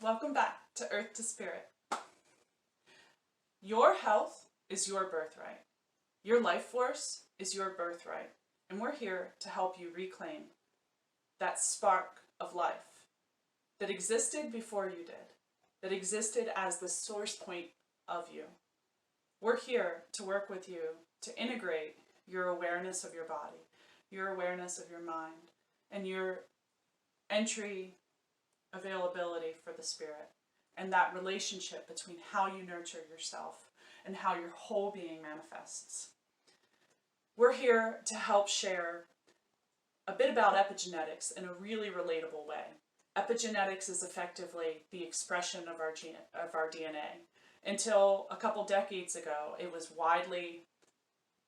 Welcome back to Earth to Spirit. Your health is your birthright. Your life force is your birthright. And we're here to help you reclaim that spark of life that existed before you did, that existed as the source point of you. We're here to work with you to integrate your awareness of your body, your awareness of your mind, and your entry availability for the spirit, and that relationship between how you nurture yourself and how your whole being manifests. We're here to help share a bit about epigenetics in a really relatable way. Epigenetics is effectively the expression of our DNA. Until a couple decades ago, it was widely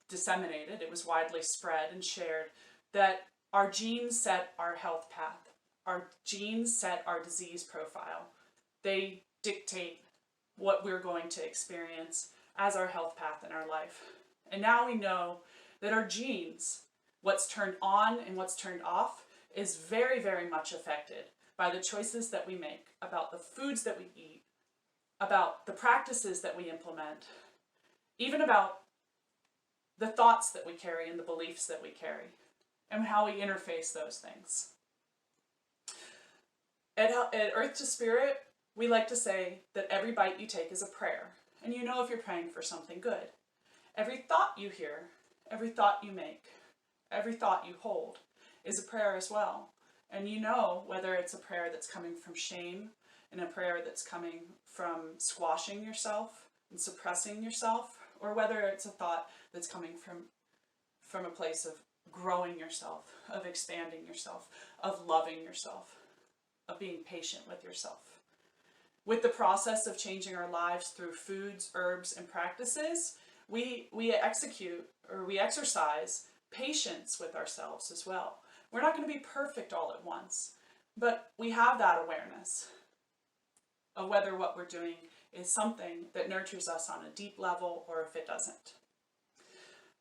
disseminated, it was widely spread and shared that our genes set our health path. Our genes set our disease profile. They dictate what we're going to experience as our health path in our life. And now we know that our genes, what's turned on and what's turned off, is very, very much affected by the choices that we make, about the foods that we eat, about the practices that we implement, even about the thoughts that we carry and the beliefs that we carry, and how we interface those things. At Earth to Spirit, we like to say that every bite you take is a prayer, and you know if you're praying for something good. Every thought you hear, every thought you make, every thought you hold is a prayer as well. And you know whether it's a prayer that's coming from shame and a prayer that's coming from squashing yourself and suppressing yourself, or whether it's a thought that's coming from a place of growing yourself, of expanding yourself, of loving yourself, of being patient with yourself. With the process of changing our lives through foods, herbs, and practices, we exercise patience with ourselves as well. We're not going to be perfect all at once, but we have that awareness of whether what we're doing is something that nurtures us on a deep level or if it doesn't.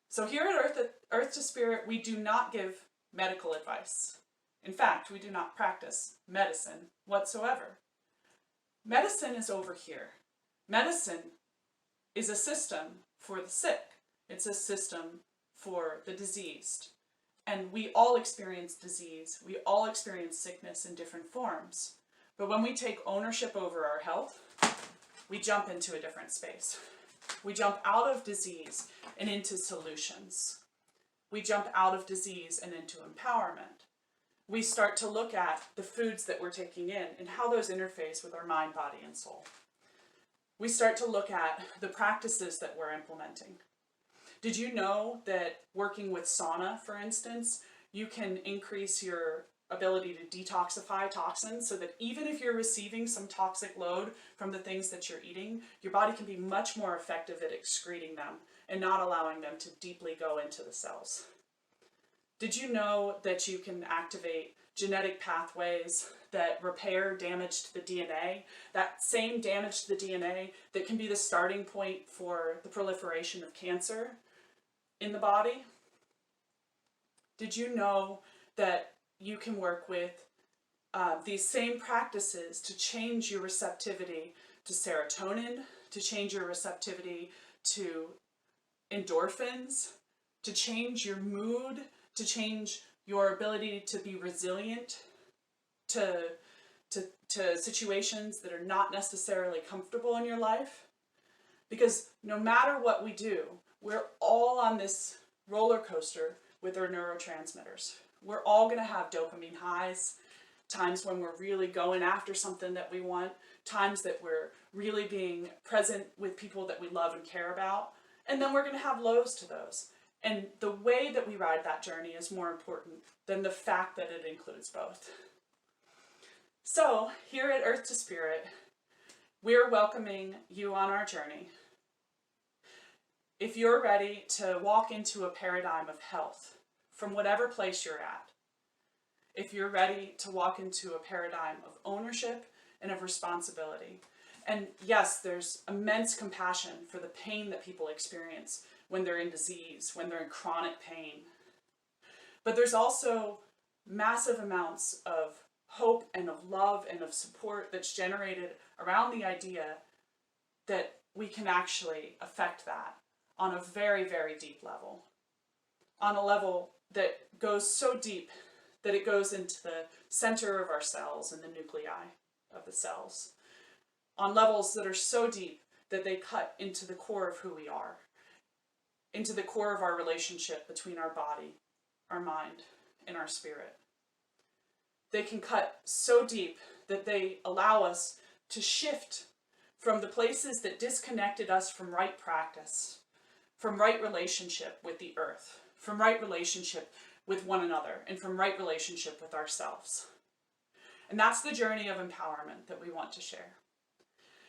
So here at Earth to Spirit, we do not give medical advice. In fact, we do not practice medicine whatsoever. Medicine is over here. Medicine is a system for the sick. It's a system for the diseased. And we all experience disease. We all experience sickness in different forms. But when we take ownership over our health, we jump into a different space. We jump out of disease and into solutions. We jump out of disease and into empowerment. We start to look at the foods that we're taking in and how those interface with our mind, body, and soul. We start to look at the practices that we're implementing. Did you know that working with sauna, for instance, you can increase your ability to detoxify toxins so that even if you're receiving some toxic load from the things that you're eating, your body can be much more effective at excreting them and not allowing them to deeply go into the cells? Did you know that you can activate genetic pathways that repair damage to the DNA? That same damage to the DNA that can be the starting point for the proliferation of cancer in the body? Did you know that you can work with these same practices to change your receptivity to serotonin, to change your receptivity to endorphins, to change your mood, to change your ability to be resilient to situations that are not necessarily comfortable in your life? Because no matter what we do, we're all on this roller coaster with our neurotransmitters. We're all going to have dopamine highs, times when we're really going after something that we want, times that we're really being present with people that we love and care about, and then we're going to have lows to those. And the way that we ride that journey is more important than the fact that it includes both. So, here at Earth to Spirit, we're welcoming you on our journey. If you're ready to walk into a paradigm of health from whatever place you're at, if you're ready to walk into a paradigm of ownership and of responsibility, and yes, there's immense compassion for the pain that people experience when they're in disease, when they're in chronic pain. But there's also massive amounts of hope and of love and of support that's generated around the idea that we can actually affect that on a very, very deep level. On a level that goes so deep that it goes into the center of our cells and the nuclei of the cells. On levels that are so deep that they cut into the core of who we are, into the core of our relationship between our body, our mind, and our spirit. They can cut so deep that they allow us to shift from the places that disconnected us from right practice, from right relationship with the earth, from right relationship with one another, and from right relationship with ourselves. And that's the journey of empowerment that we want to share.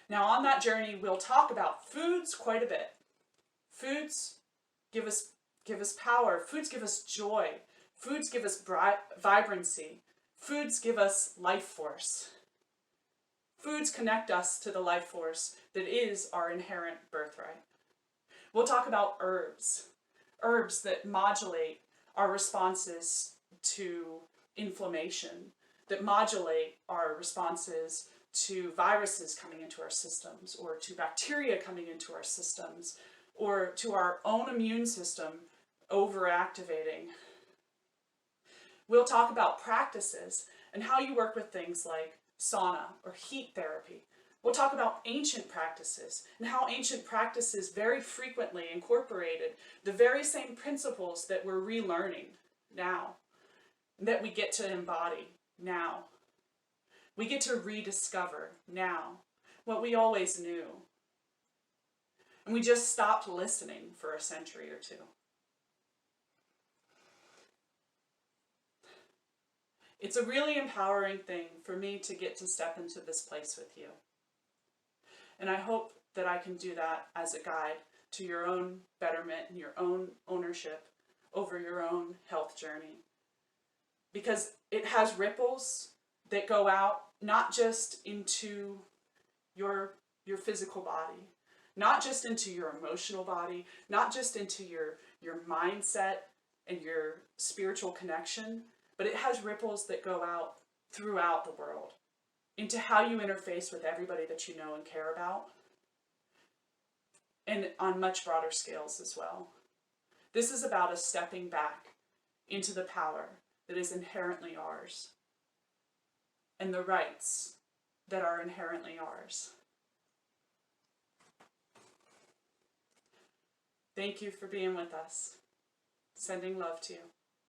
Now, on that journey, we'll talk about foods quite a bit. Foods give us power. Foods give us joy. Foods give us vibrancy. Foods give us life force. Foods connect us to the life force that is our inherent birthright. We'll talk about herbs. Herbs that modulate our responses to inflammation, that modulate our responses to viruses coming into our systems, or to bacteria coming into our systems, or to our own immune system overactivating. We'll talk about practices and how you work with things like sauna or heat therapy. We'll talk about ancient practices and how ancient practices very frequently incorporated the very same principles that we're relearning now, that we get to embody now. We get to rediscover now what we always knew. And we just stopped listening for a century or two. It's a really empowering thing for me to get to step into this place with you. And I hope that I can do that as a guide to your own betterment and your own ownership over your own health journey. Because it has ripples that go out not just into your physical body, not just into your emotional body, not just into your mindset and your spiritual connection, but it has ripples that go out throughout the world into how you interface with everybody that you know and care about, and on much broader scales as well. This is about us stepping back into the power that is inherently ours and the rights that are inherently ours. Thank you for being with us. Sending love to you.